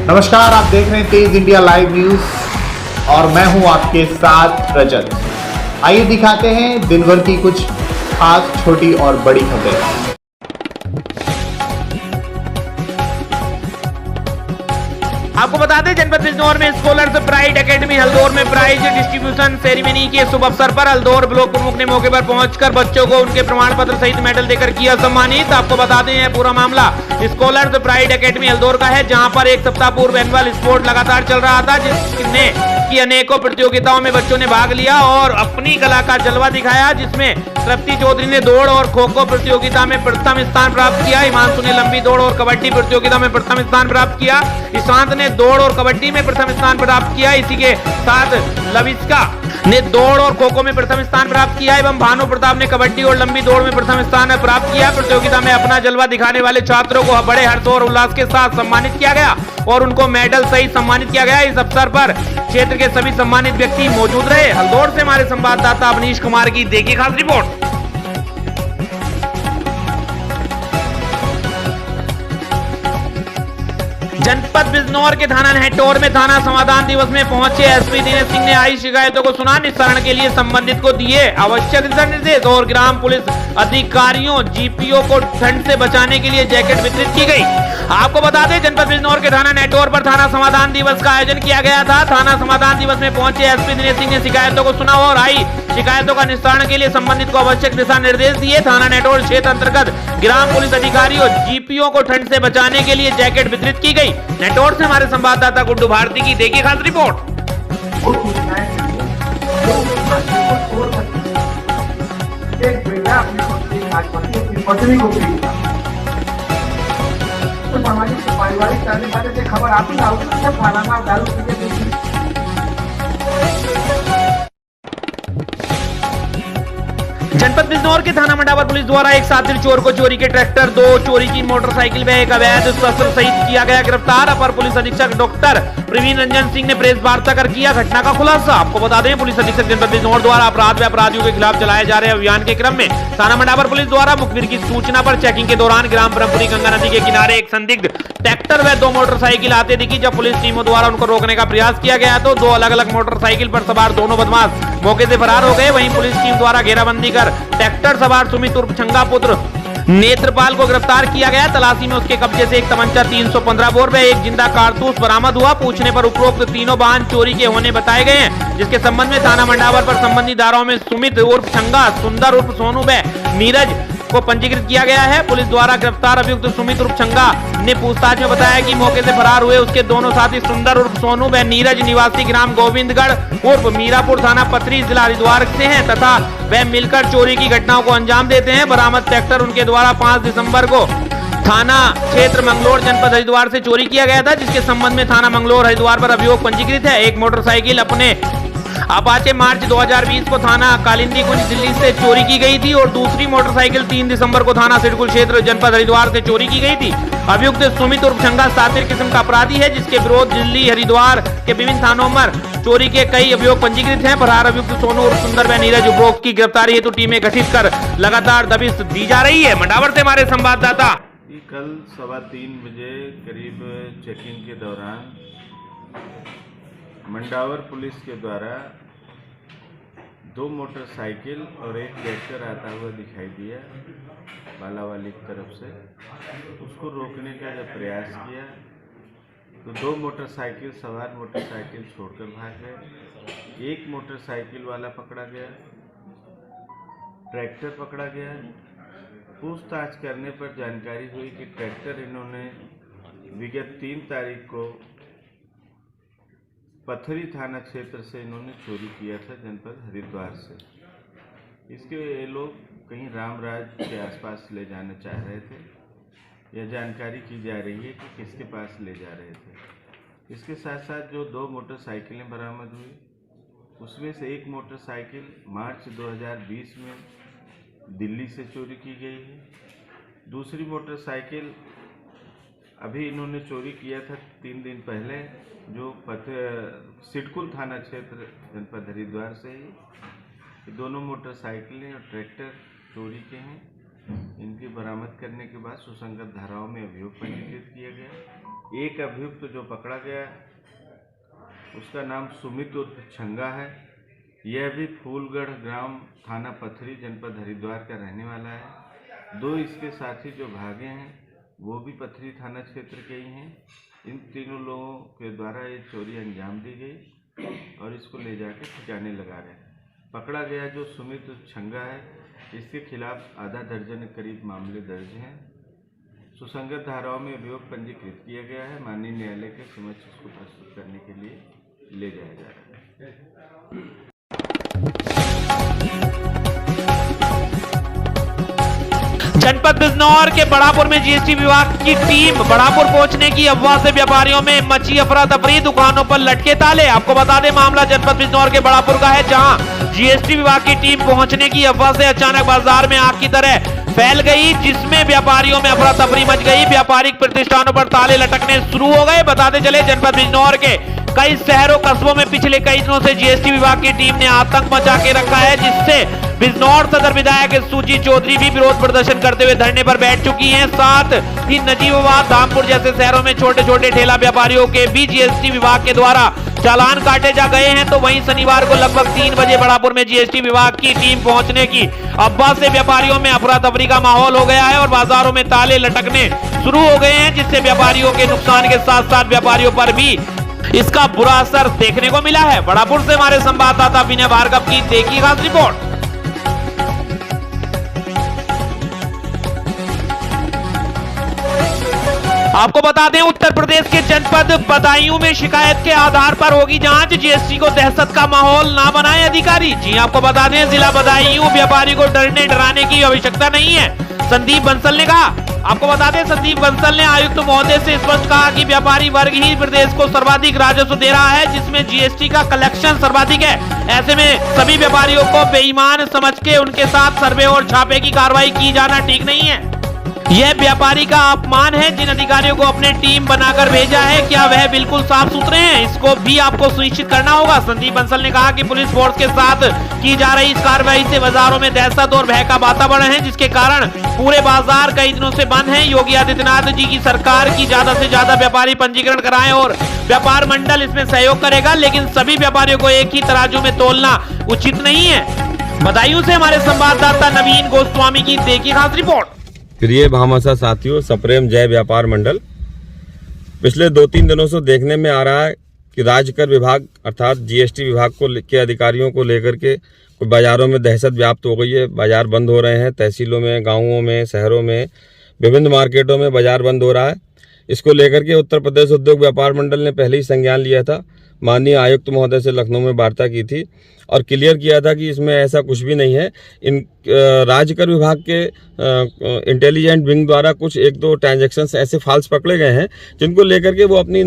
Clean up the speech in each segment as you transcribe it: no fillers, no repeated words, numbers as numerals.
नमस्कार, आप देख रहे हैं तेज इंडिया लाइव न्यूज और मैं हूं आपके साथ रजत। आइए दिखाते हैं दिन भर की कुछ खास छोटी और बड़ी खबरें। आपको बता दें जनपद बिजनौर में स्कॉलर्स प्राइड एकेडमी हल्दौर में प्राइज डिस्ट्रीब्यूशन सेरेमनी के शुभ अवसर पर हल्दौर ब्लॉक प्रमुख ने मौके पर पहुंचकर बच्चों को उनके प्रमाण पत्र सहित मेडल देकर किया सम्मानित। आपको बता दें यह पूरा मामला स्कॉलर्स प्राइड एकेडमी हल्दौर का है, जहां पर एक सप्ताह पूर्व एनुअल स्पोर्ट लगातार चल रहा था, जिसने की अनेकों प्रतियोगिताओं में बच्चों ने भाग लिया और अपनी कला का जलवा दिखाया, जिसमें तृप्ति चौधरी ने दौड़ और खो खो प्रतियोगिता में प्रथम स्थान प्राप्त किया, हिमांशु ने लंबी दौड़ और कबड्डी प्रतियोगिता में प्रथम स्थान प्राप्त किया, ईशांत ने दौड़ और कबड्डी में प्रथम स्थान प्राप्त किया। इसी के साथ लविस्का ने दौड़ और खो खो में प्रथम स्थान प्राप्त किया एवं भानु प्रताप ने कबड्डी और लंबी दौड़ में प्रथम स्थान प्राप्त किया। प्रतियोगिता में अपना जलवा दिखाने वाले छात्रों को बड़े हर्ष और उल्लास के साथ सम्मानित किया गया और उनको मेडल सहित सम्मानित किया गया। इस अवसर पर क्षेत्र के सभी सम्मानित व्यक्ति मौजूद रहे। हल्दौर से हमारे संवाददाता अवनीश कुमार की देखिए खास रिपोर्ट। जनपद बिजनौर के थाना नेटौर में थाना समाधान दिवस में पहुंचे एसपी दिनेश सिंह ने आई शिकायतों को सुना, निस्तारण के लिए संबंधित को दिए आवश्यक दिशा निर्देश और ग्राम पुलिस अधिकारियों जीपीओ को ठंड से बचाने के लिए जैकेट वितरित की गई। आपको बता दें जनपद बिजनौर के थाना नेटौर पर थाना समाधान दिवस का आयोजन किया गया था। थाना समाधान दिवस में पहुंचे एसपी दिनेश सिंह ने शिकायतों को सुना और आई शिकायतों का निस्तारण के लिए संबंधित को आवश्यक दिशा निर्देश दिए। थाना नेटौर क्षेत्र अंतर्गत ग्राम पुलिस अधिकारियों जीपीओ को ठंड से बचाने के लिए जैकेट वितरित की गई। नेटौर से हमारे संवाददाता गुड्डू भारती की देखिए खास रिपोर्ट। सामाजिक पारिवारिक करने वाले खबर आती है खाना दारू जनपद बिजनौर के थाना मंडावर पुलिस द्वारा एक साथी चोर को चोरी के ट्रैक्टर, 2 चोरी की मोटरसाइकिल व एक अवैध शस्त्र सहित किया गया गिरफ्तार। अपर पुलिस अधीक्षक डॉक्टर प्रवीण रंजन सिंह ने प्रेस वार्ता कर किया घटना का खुलासा। आपको बता दें पुलिस अधीक्षक जनपद बिजनौर द्वारा अपराध व अपराधियों के खिलाफ चलाए जा रहे अभियान के क्रम में थाना मंडावर पुलिस द्वारा मुखबिर की सूचना पर चेकिंग के दौरान ग्राम ब्रह्मपुरी गंगा नदी के किनारे एक संदिग्ध ट्रैक्टर व 2 मोटरसाइकिल आते दिखी। जब पुलिस टीमों द्वारा उनको रोकने का प्रयास किया गया तो 2 अलग अलग मोटरसाइकिल पर सवार दोनों बदमाश मौके से फरार हो गए। वहीं पुलिस टीम द्वारा घेराबंदी कर ट्रैक्टर सवार सुमित उर्फ छंगा पुत्र नेत्रपाल को गिरफ्तार किया गया। तलाशी में उसके कब्जे से एक तमंचा 315 बोर व एक जिंदा कारतूस बरामद हुआ। पूछने पर उपरोक्त तीनों वाहन चोरी के होने बताए गए हैं, जिसके संबंध में थाना मंडावर पर संबंधित धाराओं में सुमित उर्फ छंगा, सुंदर उर्फ सोनू व नीरज को पंजीकृत किया गया है। पुलिस द्वारा गिरफ्तार अभियुक्त सुमित उर्फ छंगा ने पूछताछ में बताया कि मौके से फरार हुए उसके दोनों साथी सुंदर उर्फ सोनू व नीरज निवासी ग्राम गोविंदगढ़ उर्फ मीरापुर थाना पथरी जिला हरिद्वार से हैं तथा वह मिलकर चोरी की घटनाओं को अंजाम देते हैं। बरामद ट्रैक्टर उनके द्वारा 5 दिसंबर को थाना क्षेत्र मंगलोर जनपद हरिद्वार से चोरी किया गया था, जिसके संबंध में थाना मंगलोर हरिद्वार पर अभियोग पंजीकृत है। एक मोटरसाइकिल अपने अपाचे मार्च 2020 को थाना कालिंदी कुंज दिल्ली से चोरी की गई थी और दूसरी मोटरसाइकिल 3 दिसंबर को थाना सिडकुल क्षेत्र जनपद हरिद्वार से चोरी की गई थी। अभियुक्त सुमित उर्फ छंगा सातिर किस्म का अपराधी है, जिसके विरोध दिल्ली हरिद्वार के विभिन्न थानों में चोरी के कई अभियोग पंजीकृत हैं। फरार अभियुक्त सोनू उर्फ सुंदर व नीरज उपरोक्त की गिरफ्तारी हेतु टीमें गठित कर लगातार दबिश दी जा रही है। मंडावर से हमारे संवाददाता। कल 3:15 बजे करीब चेकिंग के दौरान मंडावर पुलिस के द्वारा 2 मोटरसाइकिल और एक ट्रैक्टर आता हुआ दिखाई दिया बालावाली की तरफ से। उसको रोकने का जब प्रयास किया तो 2 मोटरसाइकिल सवार मोटरसाइकिल छोड़कर भाग गए। एक मोटरसाइकिल वाला पकड़ा गया, ट्रैक्टर पकड़ा गया। पूछताछ करने पर जानकारी हुई कि ट्रैक्टर इन्होंने विगत 3 तारीख को पथरी थाना क्षेत्र से इन्होंने चोरी किया था जनपद हरिद्वार से। इसके ये लोग कहीं रामराज के आसपास ले जाना चाह रहे थे। यह जानकारी की जा रही है कि किसके पास ले जा रहे थे। इसके साथ साथ जो 2 मोटरसाइकिलें बरामद हुई, उसमें से एक मोटरसाइकिल मार्च 2020 में दिल्ली से चोरी की गई है। दूसरी मोटरसाइकिल अभी इन्होंने चोरी किया था 3 दिन पहले, जो सिडकुल थाना क्षेत्र जनपद हरिद्वार से ही। दोनों मोटरसाइकिलें और ट्रैक्टर चोरी के हैं। इनकी बरामद करने के बाद सुसंगत धाराओं में अभियोग पंजीकृत किया गया। एक अभियुक्त जो पकड़ा गया उसका नाम सुमित उर्फ छंगा है। यह भी फूलगढ़ ग्राम थाना पथरी जनपद हरिद्वार का रहने वाला है। दो इसके साथी जो भागे हैं वो भी पथरी थाना क्षेत्र के ही हैं। इन तीनों लोगों के द्वारा ये चोरी अंजाम दी गई और इसको ले जाकर ठिकाने लगा रहे हैं। पकड़ा गया जो सुमित छंगा है इसके खिलाफ आधा दर्जन के करीब मामले दर्ज हैं। सुसंगत धाराओं में अभियोग पंजीकृत किया गया है। माननीय न्यायालय के समक्ष इसको प्रस्तुत करने के लिए ले जाया जा रहा है। जनपद बिजनौर के बड़ापुर में जीएसटी विभाग की टीम बड़ापुर पहुंचने की अफवाह से व्यापारियों में मची अफरा तफरी, दुकानों पर लटके ताले। आपको बता दें मामला जनपद बिजनौर के बड़ापुर का है, जहां जीएसटी विभाग की टीम पहुंचने की अफवाह से अचानक बाजार में आग की तरह फैल गई, जिसमें व्यापारियों में अफरा तफरी मच गई। व्यापारिक प्रतिष्ठानों पर ताले लटकने शुरू हो गए। बताते चले जनपद बिजनौर के कई शहरों कस्बों में पिछले कई दिनों से जीएसटी विभाग की टीम ने आतंक मचा के रखा है, जिससे बिजनौर सदर विधायक सूची चौधरी भी विरोध प्रदर्शन करते हुए धरने पर बैठ चुकी हैं। साथ ही नजीबाबाद, धामपुर जैसे शहरों में छोटे छोटे ठेला व्यापारियों के भी जीएसटी विभाग के द्वारा चालान काटे जा गए हैं। तो वहीं शनिवार को लगभग 3 बजे बड़ापुर में जीएसटी विभाग की टीम पहुंचने की अफवाह से व्यापारियों में अफरा तफरी का माहौल हो गया है और बाजारों में ताले लटकने शुरू हो गए हैं, जिससे व्यापारियों के नुकसान के साथ साथ व्यापारियों पर भी इसका बुरा असर देखने को मिला है। बड़ापुर से हमारे संवाददाता विनय भार्गव की देखिए खास रिपोर्ट। आपको बता दें उत्तर प्रदेश के जनपद बदायूं में शिकायत के आधार पर होगी जांच। जीएसटी को दहशत का माहौल ना बनाए अधिकारी। जी आपको बता दें जिला बदायूं व्यापारी को डरने डराने की आवश्यकता नहीं है, संदीप बंसल ने कहा। आपको बता दें संदीप बंसल ने आयुक्त महोदय से स्पष्ट कहा कि व्यापारी वर्ग ही प्रदेश को सर्वाधिक राजस्व दे रहा है, जिसमें जीएसटी का कलेक्शन सर्वाधिक है। ऐसे में सभी व्यापारियों को बेईमान समझ के उनके साथ सर्वे और छापे की कार्रवाई की जाना ठीक नहीं है। यह व्यापारी का अपमान है। जिन अधिकारियों को अपने टीम बनाकर भेजा है, क्या वह बिल्कुल साफ सुथरे हैं? इसको भी आपको सुनिश्चित करना होगा। संदीप बंसल ने कहा कि पुलिस फोर्स के साथ की जा रही इस कार्रवाई से बाजारों में दहशत और भय का वातावरण है, जिसके कारण पूरे बाजार कई दिनों से बंद हैं। योगी आदित्यनाथ जी की सरकार की ज्यादा से ज्यादा व्यापारी पंजीकरण कराएं और व्यापार मंडल इसमें सहयोग करेगा, लेकिन सभी व्यापारियों को एक ही तराजू में तोलना उचित नहीं है। बदायूं से हमारे संवाददाता नवीन गोस्वामी की देखिए खास रिपोर्ट। प्रिय भामाशाह साथियों, सप्रेम जय व्यापार मंडल। पिछले 2-3 दिनों से देखने में आ रहा है कि राज्यकर विभाग अर्थात जीएसटी विभाग के अधिकारियों को लेकर के बाजारों में दहशत व्याप्त हो गई है। बाजार बंद हो रहे हैं, तहसीलों में, गांवों में, शहरों में, विभिन्न मार्केटों में बाजार बंद हो रहा है। इसको लेकर के उत्तर प्रदेश उद्योग व्यापार मंडल ने पहले ही संज्ञान लिया था। माननीय आयुक्त महोदय से लखनऊ में वार्ता की थी और क्लियर किया था कि इसमें ऐसा कुछ भी नहीं है। इन राज्यकर विभाग के इंटेलिजेंट विंग द्वारा कुछ 1-2 ट्रांजैक्शंस ऐसे फाल्स पकड़े गए हैं, जिनको लेकर के वो अपनी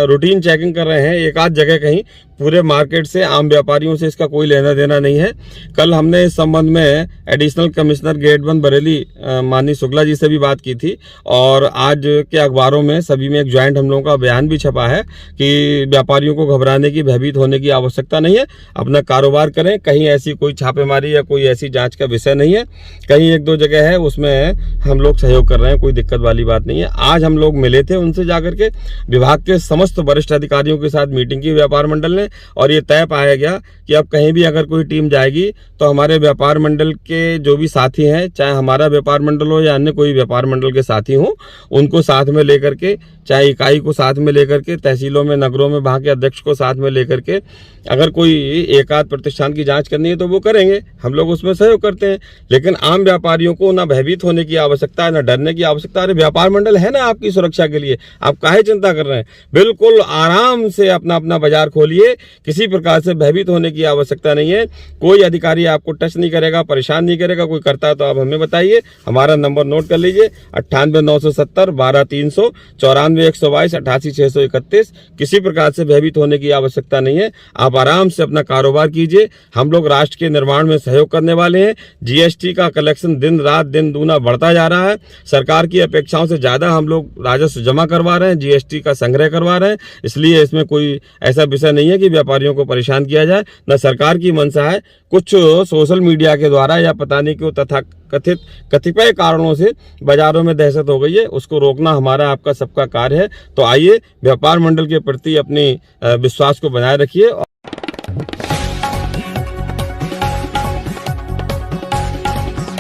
रूटीन चेकिंग कर रहे हैं। एक आध जगह कहीं, पूरे मार्केट से, आम व्यापारियों से इसका कोई लेना देना नहीं है। कल हमने इस संबंध में एडिशनल कमिश्नर गेट 1 बरेली माननीय शुक्ला जी से भी बात की थी और आज के अखबारों में सभी में एक ज्वाइंट हम लोगों का बयान भी छपा है कि व्यापारियों को घबराने की, भयभीत होने की आवश्यकता नहीं है। अपना कारोबार करें। कहीं ऐसी कोई छापेमारी या कोई ऐसी जांच का विषय नहीं है। कहीं 1-2 जगह है, उसमें हम लोग सहयोग कर रहे हैं, कोई दिक्कत वाली बात नहीं है। आज हम लोग मिले थे उनसे जाकर के, विभाग के समस्त वरिष्ठ अधिकारियों के साथ मीटिंग की व्यापार मंडल ने, और ये तय पाया गया कि अब कहीं भी अगर कोई टीम जाएगी तो हमारे व्यापार मंडल के जो भी साथी हैं, चाहे हमारा व्यापार मंडल हो या अन्य कोई व्यापार मंडल के साथी हो, उनको साथ में लेकर के, चाहे इकाई को साथ में लेकर के, तहसीलों में, नगरों में वहाँ के अध्यक्ष को साथ में लेकर के, अगर कोई एक आध प्रतिष्ठान की जांच करनी है तो वो करेंगे, हम लोग उसमें सहयोग करते हैं। लेकिन आम व्यापारियों को ना भयभीत होने की आवश्यकता है, ना डरने की आवश्यकता। अरे व्यापार मंडल है ना आपकी सुरक्षा के लिए, आप काहे चिंता कर रहे हैं? बिल्कुल आराम से अपना अपना बाजार खोलिए, किसी प्रकार से भयभीत होने की आवश्यकता नहीं है। कोई अधिकारी आपको टच नहीं करेगा, परेशान नहीं करेगा। कोई करता है तो आप हमें बताइए, हमारा नंबर नोट कर लीजिए 98 970 12 300, 94 122 88 631। किसी प्रकार से भयभीत होने की आवश्यकता नहीं है। आप आराम से अपना कारोबार कीजिए। हम लोग राष्ट्र के निर्माण में सहयोग करने वाले हैं। जीएसटी का कलेक्शन दिन रात दिन दूना बढ़ता जा रहा है। सरकार की अपेक्षाओं से ज्यादा हम लोग राजस्व जमा करवा रहे हैं, जीएसटी का संग्रह करवा रहे हैं। इसलिए इसमें कोई ऐसा विषय नहीं है कि व्यापारियों को परेशान किया जाए, न सरकार की मंशा है। कुछ सोशल मीडिया के द्वारा या पता नहीं क्यों तथा कतिपय कारणों से बाजारों में दहशत हो गई है, उसको रोकना हमारा आपका सबका कार्य है। तो आइए व्यापार मंडल के प्रति अपनी विश्वास को बनाए रखिए।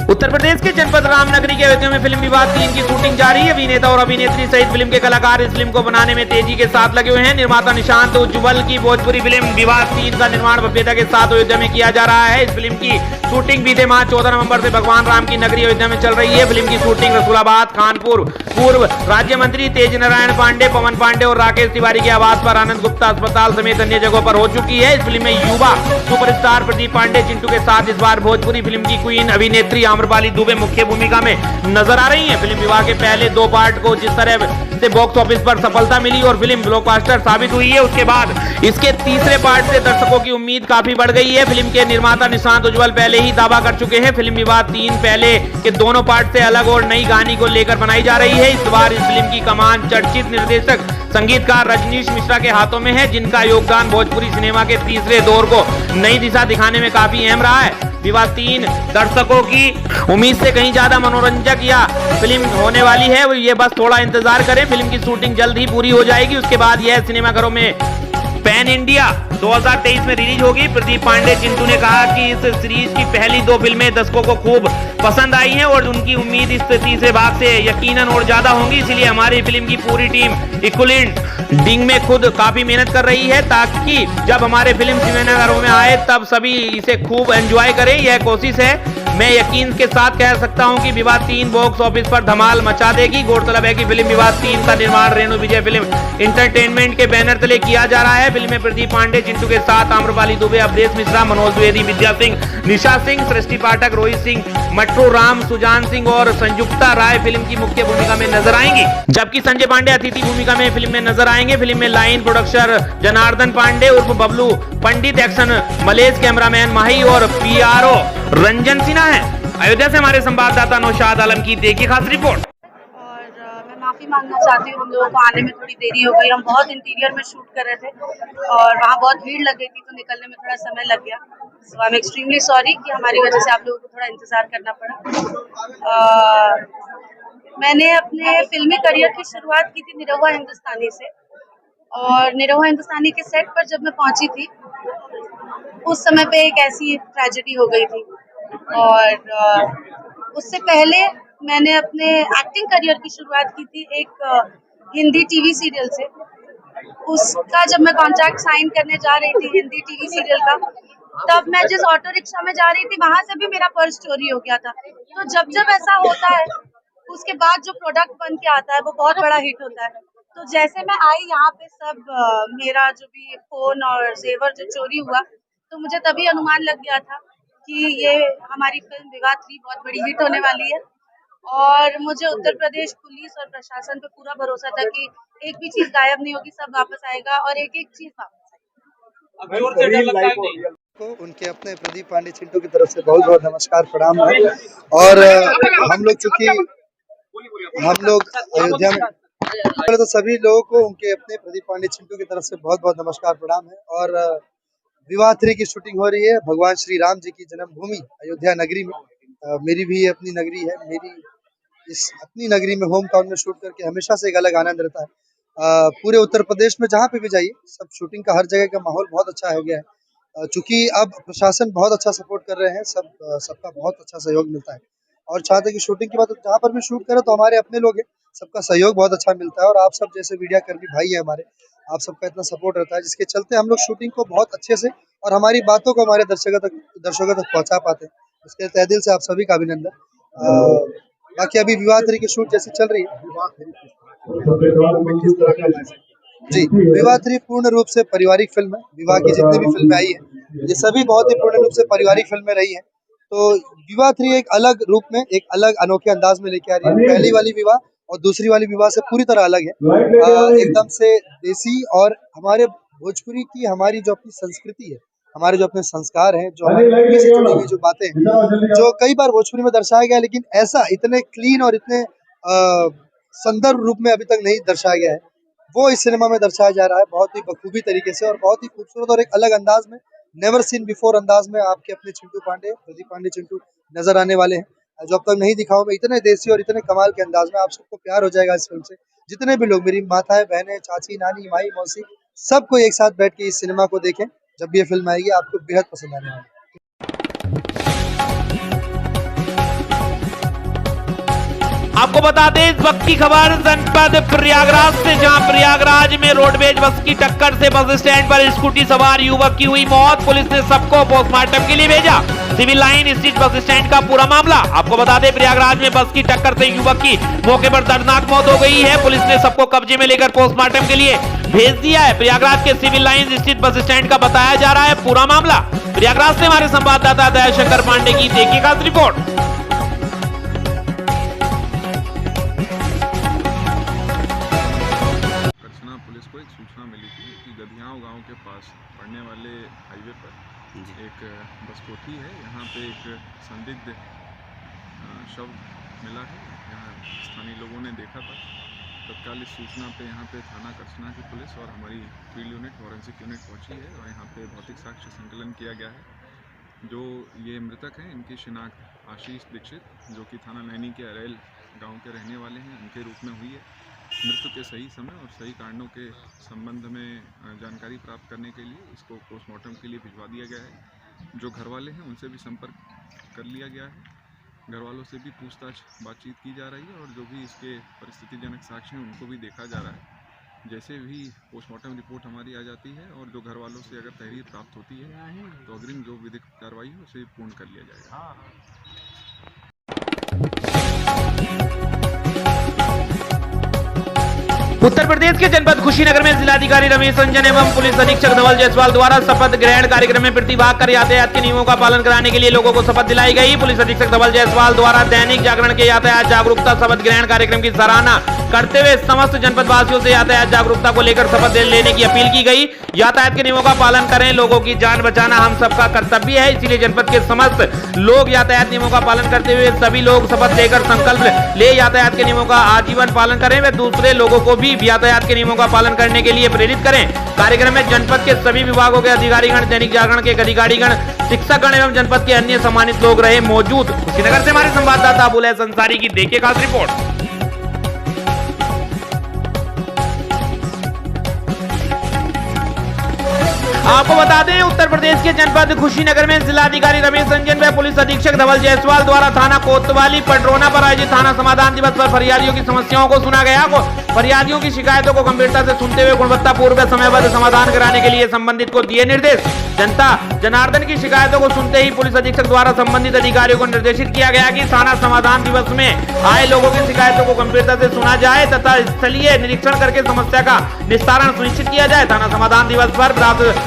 उत्तर प्रदेश के जनपद रामनगरी के अयोध्या में फिल्म विवाद 3 की शूटिंग जारी है। अभिनेता और अभिनेत्री सहित फिल्म के कलाकार इस फिल्म को बनाने में तेजी के साथ लगे हुए हैं। निर्माता निशांत उज्ज्वल की भोजपुरी फिल्म विवाद 3 का निर्माण भव्यता के साथ अयोध्या में किया जा रहा है। इस फिल्म की शूटिंग बीते मार्च 14 नवंबर से भगवान राम की नगरी अयोध्या में चल रही है। फिल्म की शूटिंग रसूलाबाद, कानपुर, पूर्व राज्य मंत्री तेज नारायण पांडे, पवन पांडे और राकेश तिवारी के आवास पर आनंद गुप्ता अस्पताल समेत अन्य जगहों पर हो चुकी है। इस फिल्म में युवा सुपरस्टार प्रदीप पांडे चिंटू के साथ इस बार भोजपुरी फिल्म की क्वीन अभिनेत्री आम्रपाली दुबे मुख्य भूमिका में नजर आ रही हैं। फिल्म विवाह के पहले 2 पार्ट को जिस तरह से बॉक्स ऑफिस पर सफलता मिली और फिल्म ब्लॉकबस्टर साबित हुई है, उसके बाद इसके तीसरे पार्ट से दर्शकों की उम्मीद काफी बढ़ गई है। फिल्म के निर्माता निशांत उज्ज्वल पहले ही दावा कर चुके हैं, फिल्म विवाद 3 पहले के दोनों पार्ट से अलग और नई कहानी को लेकर बनाई जा रही है। इस बार इस फिल्म की कमान चर्चित निर्देशक संगीतकार रजनीश मिश्रा के हाथों में है, जिनका योगदान भोजपुरी सिनेमा के तीसरे दौर को नई दिशा दिखाने में काफी अहम रहा है। विवाद 3 दर्शकों की उम्मीद से कहीं ज्यादा मनोरंजक या फिल्म होने वाली है, ये बस थोड़ा इंतजार करें। फिल्म की शूटिंग जल्द ही पूरी हो जाएगी, उसके बाद यह सिनेमाघरों में पैन इंडिया 2023 में रिलीज होगी। प्रदीप पांडे चिंटू ने कहा कि इस सीरीज की पहली 2 फिल्में दर्शकों को खूब पसंद आई हैं और उनकी उम्मीद इस तीसरे भाग से यकीनन और ज्यादा होंगी। इसलिए हमारी फिल्म की पूरी टीम इक्विलिंग में खुद काफी मेहनत कर रही है, ताकि जब हमारे फिल्म सिनेमाघरों में आए तब सभी इसे खूब एंजॉय करें। यह कोशिश है। मैं यकीन के साथ कह सकता हूं कि विवाद 3 बॉक्स ऑफिस पर धमाल मचा देगी। गौरतलब है कि फिल्म विवाद 3 का निर्माण रेणु विजय फिल्म इंटरटेनमेंट के बैनर तले किया जा रहा है। फिल्म में प्रदीप पांडे चिंटू के साथ आम्रपाली दुबे, अवधेश मिश्रा, मनोज द्विवेदी, विद्या सिंह, निशा सिंह, सृष्टि पाठक, रोहित सिंह, मट्टू राम, सुजान सिंह और संयुक्ता राय फिल्म की मुख्य भूमिका में नजर आएंगी, जबकि संजय पांडे अतिथि भूमिका में फिल्म में नजर आएंगे। फिल्म में लाइन प्रोडक्शन जनार्दन पांडे उर्फ बबलू पंडित, एक्शन मलेश, कैमरामैन माही और PRO रंजन सिन्हा है। अयोध्या से हमारे संवाददाता नौशाद आलम की देखिए खास रिपोर्ट। मैं माफ़ी मांगना चाहती हूँ, हम लोगों को आने में थोड़ी देरी हो गई। हम बहुत इंटीरियर में शूट कर रहे थे और वहाँ बहुत भीड़ लग गई थी, तो निकलने में थोड़ा समय लग गया। सो आई एम एक्सट्रीमली सॉरी कि हमारी वजह से आप लोगों को थोड़ा इंतज़ार करना पड़ा। मैंने अपने फिल्मी करियर की शुरुआत की थी निरहुआ हिंदुस्तानी से, और निरहुआ हिंदुस्तानी के सेट पर जब मैं पहुँची थी उस समय पे एक ऐसी ट्रेजेडी हो गई थी। और उससे पहले मैंने अपने एक्टिंग करियर की शुरुआत की थी एक हिंदी टीवी सीरियल से। उसका जब मैं कॉन्ट्रैक्ट साइन करने जा रही थी हिंदी टीवी सीरियल का, तब मैं जिस ऑटो रिक्शा में जा रही थी वहां से भी मेरा पर्स चोरी हो गया था। तो जब ऐसा होता है उसके बाद जो प्रोडक्ट बन के आता है वो बहुत बड़ा हिट होता है। तो जैसे मैं आई यहाँ पे सब मेरा जो भी फोन और जेवर जो चोरी हुआ, तो मुझे तभी अनुमान लग गया था कि ये हमारी फिल्म विवाद 3 बहुत बड़ी हिट होने वाली है। और मुझे उत्तर प्रदेश पुलिस और प्रशासन पे पूरा भरोसा था कि एक भी चीज गायब नहीं होगी, सब वापस आएगा और एक एक चीज वापस आएगी। उनके अपने प्रदीप पांडे चिंटू की तरफ से बहुत बहुत नमस्कार, प्रणाम है। और हम लोग चूंकि अयोध्या में, पहले तो सभी लोगों को उनके अपने प्रदीप पांडे चिंटू की तरफ से बहुत बहुत नमस्कार, प्रणाम है। और विवाद 3 की शूटिंग हो रही है भगवान श्री राम जी की जन्मभूमि अयोध्या नगरी में। मेरी भी अपनी नगरी है, मेरी इस अपनी नगरी में होम टाउन में शूट करके हमेशा से एक अलग आनंद रहता है। पूरे उत्तर प्रदेश में जहाँ पे भी जाइए सब शूटिंग का हर जगह का माहौल बहुत अच्छा हो गया है, चूंकि अब प्रशासन बहुत अच्छा सपोर्ट कर रहे हैं, सबका बहुत अच्छा सहयोग मिलता है। और चाहते कि शूटिंग के बाद जहाँ पर भी शूट करें तो हमारे अपने लोग हैं, सबका सहयोग बहुत अच्छा मिलता है। और आप सब जैसे मीडिया कर्मी भाई है हमारे, आप सबका इतना सपोर्ट रहता है, जिसके चलते हम लोग शूटिंग को बहुत अच्छे से और हमारी बातों को हमारे दर्शकों तक पहुँचा पाते हैं। उसके तहे दिल से आप सभी का अभिनंदन। बाकी अभी विवाद 3 की शूट जैसी चल रही है जी। विवाद 3 पूर्ण रूप से पारिवारिक फिल्म है। विवाह की जितनी भी फिल्में आई है ये सभी बहुत ही पूर्ण रूप से पारिवारिक फिल्में रही हैं। तो विवाह 3 एक अलग रूप में, एक अलग अनोखे अंदाज में लेके आ रही है। पहली वाली विवाह और दूसरी वाली विवाह से पूरी तरह अलग है, एकदम से देसी। और हमारे भोजपुरी की हमारी जो अपनी संस्कृति है, हमारे जो अपने संस्कार हैं, जो हमारी से जुड़ी हुई जो बातें हैं, जो कई बार भोजपुरी में दर्शाया गया, लेकिन ऐसा इतने क्लीन और इतने संदर्भ रूप में अभी तक नहीं दर्शाया गया है, वो इस सिनेमा में दर्शाया जा रहा है बहुत ही बखूबी तरीके से और बहुत ही खूबसूरत और एक अलग अंदाज में। नेवर सीन बिफोर अंदाज में आपके अपने चिंटू पांडे, प्रदीप पांडे चिंटू नजर आने वाले हैं, जो अब तक नहीं दिखाऊं मैं। इतने देसी और इतने कमाल के अंदाज में आप सबको प्यार हो जाएगा इस फिल्म से। जितने भी लोग, मेरी माताएं, बहनें, चाची, नानी, माई, मौसी, सबको एक साथ बैठ के इस सिनेमा को देखें। जब भी ये फिल्म आएगी आपको बेहद पसंद आने वाली है। आपको बता दें इस वक्त की खबर जनपद प्रयागराज से, जहां प्रयागराज में रोडवेज बस की टक्कर से बस स्टैंड पर स्कूटी सवार युवक की हुई मौत। पुलिस ने सबको पोस्टमार्टम के लिए भेजा। सिविल लाइन स्थित बस स्टैंड का पूरा मामला। आपको बता दें प्रयागराज में बस की टक्कर से युवक की मौके पर दर्दनाक मौत हो गई है। पुलिस ने सबको कब्जे में लेकर पोस्टमार्टम के लिए भेज दिया है। प्रयागराज के सिविल लाइन स्थित बस स्टैंड का बताया जा रहा है पूरा मामला। प्रयागराज से हमारे संवाददाता दयाशंकर पांडे की देखिए खास रिपोर्ट। पुलिस को एक सूचना मिली थी कि गधियाओं गांव के पास पड़ने वाले हाईवे पर एक बस कोठी है, यहाँ पे एक संदिग्ध शव मिला है। यहाँ स्थानीय लोगों ने देखा था। तत्काल इस सूचना पे यहाँ पे थाना करसना की पुलिस और हमारी फील्ड यूनिट, फॉरेंसिक यूनिट पहुँची है और यहाँ पे भौतिक साक्ष्य संकलन किया गया है। जो ये मृतक हैं इनकी शिनाख्त आशीष दीक्षित, जो कि थाना नैनी के अरेल गाँव के रहने वाले हैं, उनके रूप में हुई है। मृत्यु के सही समय और सही कारणों के संबंध में जानकारी प्राप्त करने के लिए इसको पोस्टमार्टम के लिए भिजवा दिया गया है। जो घर वाले हैं उनसे भी संपर्क कर लिया गया है। घर वालों से भी पूछताछ बातचीत की जा रही है और जो भी इसके परिस्थितिजनक साक्ष्य हैं उनको भी देखा जा रहा है। जैसे भी पोस्टमार्टम रिपोर्ट हमारी आ जाती है और जो घर वालों से अगर तहरीर प्राप्त होती है तो अग्रिम जो विधिक कार्रवाई है उसे पूर्ण कर लिया जाएगा। उत्तर प्रदेश के जनपद कुशीनगर में जिलाधिकारी रमेश रंजन एवं पुलिस अधीक्षक धवल जायसवाल द्वारा शपथ ग्रहण कार्यक्रम में प्रतिभाग कर यातायात के नियमों का पालन कराने के लिए लोगों को शपथ दिलाई गई। पुलिस अधीक्षक धवल जायसवाल द्वारा दैनिक जागरण के यातायात जागरूकता शपथ ग्रहण कार्यक्रम की सराहना करते हुए समस्त जनपद वासियों से यातायात जागरूकता को लेकर शपथ लेने की अपील की गई। यातायात के नियमों का पालन करें, लोगों की जान बचाना हम सबका कर्तव्य है, इसीलिए जनपद के समस्त लोग यातायात नियमों का पालन करते हुए सभी लोग शपथ लेकर संकल्प ले यातायात के नियमों का आजीवन पालन करें व दूसरे लोगों को भी यातायात के नियमों का पालन करने के लिए प्रेरित करें। कार्यक्रम में जनपद के सभी विभागों के अधिकारीगण, दैनिक जागरण के अधिकारीगण, शिक्षकगण एवं जनपद के अन्य सम्मानित लोग रहे मौजूद। कुशीनगर से हमारे संवाददाता अबुल हसन अंसारी की देखिए खास रिपोर्ट। आपको बता दें उत्तर प्रदेश के जनपद कुशीनगर में जिलाधिकारी रमेश रंजन व पुलिस अधीक्षक धवल जायसवाल द्वारा थाना कोतवाली पटरोना पर आयोजित थाना समाधान दिवस पर फरियादियों की समस्याओं को सुना गया। फरियादियों की शिकायतों को गंभीरता से सुनते हुए गुणवत्तापूर्ण समयबद्ध समाधान कराने के लिए संबंधित को दिए निर्देश। जनता जनार्दन की शिकायतों को सुनते ही पुलिस अधीक्षक द्वारा संबंधित अधिकारियों को निर्देशित किया गया कि थाना समाधान दिवस में आए लोगों की शिकायतों को गंभीरता से सुना जाए तथा स्थलीय निरीक्षण करके समस्या का निस्तारण सुनिश्चित किया जाए। थाना समाधान दिवस पर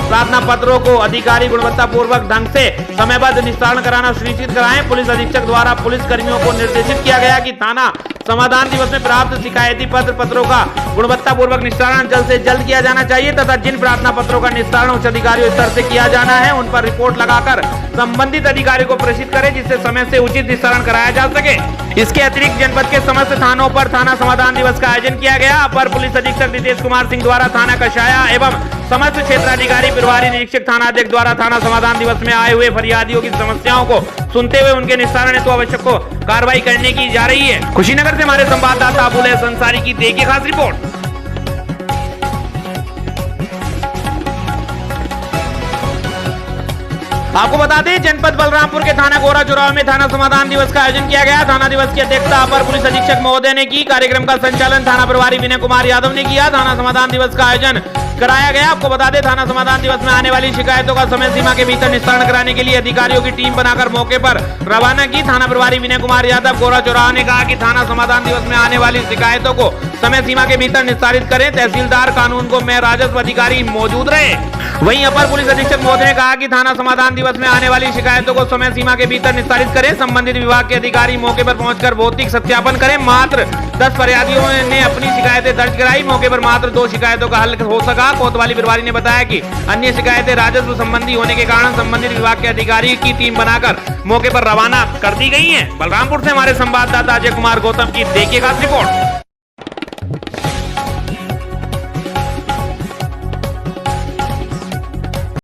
प्रार्थना पत्रों को अधिकारी गुणवत्तापूर्वक ढंग से समयबद्ध निस्तारण कराना सुनिश्चित कराएं। पुलिस अधीक्षक द्वारा पुलिस कर्मियों को निर्देशित किया गया कि थाना समाधान दिवस में प्राप्त शिकायती पत्रों का गुणवत्तापूर्वक निस्तारण जल्द से जल्द किया जाना चाहिए तथा जिन प्रार्थना पत्रों का निस्तारण उच्च अधिकारियों स्तर से किया जाना है उन पर रिपोर्ट लगाकर संबंधित अधिकारी को प्रेषित करें जिससे समय से उचित निस्तारण कराया जा सके। इसके अतिरिक्त जनपद के समस्त थानों पर थाना समाधान दिवस का आयोजन किया गया। अपर पुलिस अधीक्षक नितेश कुमार सिंह द्वारा थाना कशाया एवं समस्त क्षेत्राधिकारी प्रभारी निरीक्षक थाना अध्यक्ष द्वारा थाना समाधान दिवस में आए हुए फरियादियों की समस्याओं को सुनते हुए उनके निस्तारण हेतु आवश्यक को कार्रवाई करने की जा रही है। कुशीनगर से हमारे संवाददाता अबुल हसन अंसारी की देखिए खास रिपोर्ट। आपको बता दें जनपद बलरामपुर के थाना गोरा चौराहा में थाना समाधान दिवस का आयोजन किया गया। थाना दिवस की अध्यक्षता अपर पुलिस अधीक्षक महोदय ने की। कार्यक्रम का संचालन थाना प्रभारी विनय कुमार यादव ने किया। थाना समाधान दिवस का आयोजन कराया गया। आपको बता दें थाना समाधान दिवस में आने वाली शिकायतों का समय सीमा के भीतर निस्तारण कराने के लिए अधिकारियों की टीम बनाकर मौके पर रवाना की। थाना प्रभारी विनय कुमार यादव गोरा चौराहा ने कहा कि थाना समाधान दिवस में आने वाली शिकायतों को समय सीमा के भीतर निस्तारित करें। तहसीलदार कानून को में राजस्व अधिकारी मौजूद रहे। वहीं अपर पुलिस अधीक्षक महोदय ने कहा कि थाना समाधान दिवस में आने वाली शिकायतों को समय सीमा के भीतर निस्तारित करें। संबंधित विभाग के अधिकारी मौके पर पहुंचकर भौतिक सत्यापन करें। मात्र 10 फरियादियों ने अपनी शिकायतें दर्ज कराई। मौके पर मात्र 2 शिकायतों का हल हो सका। कोतवाली प्रभारी ने बताया कि अन्य शिकायतें राजस्व संबंधी होने के कारण संबंधित विभाग के अधिकारी की टीम बनाकर मौके पर रवाना कर दी गई है। बलरामपुर से हमारे संवाददाता अजय कुमार गौतम की देखिए खास रिपोर्ट।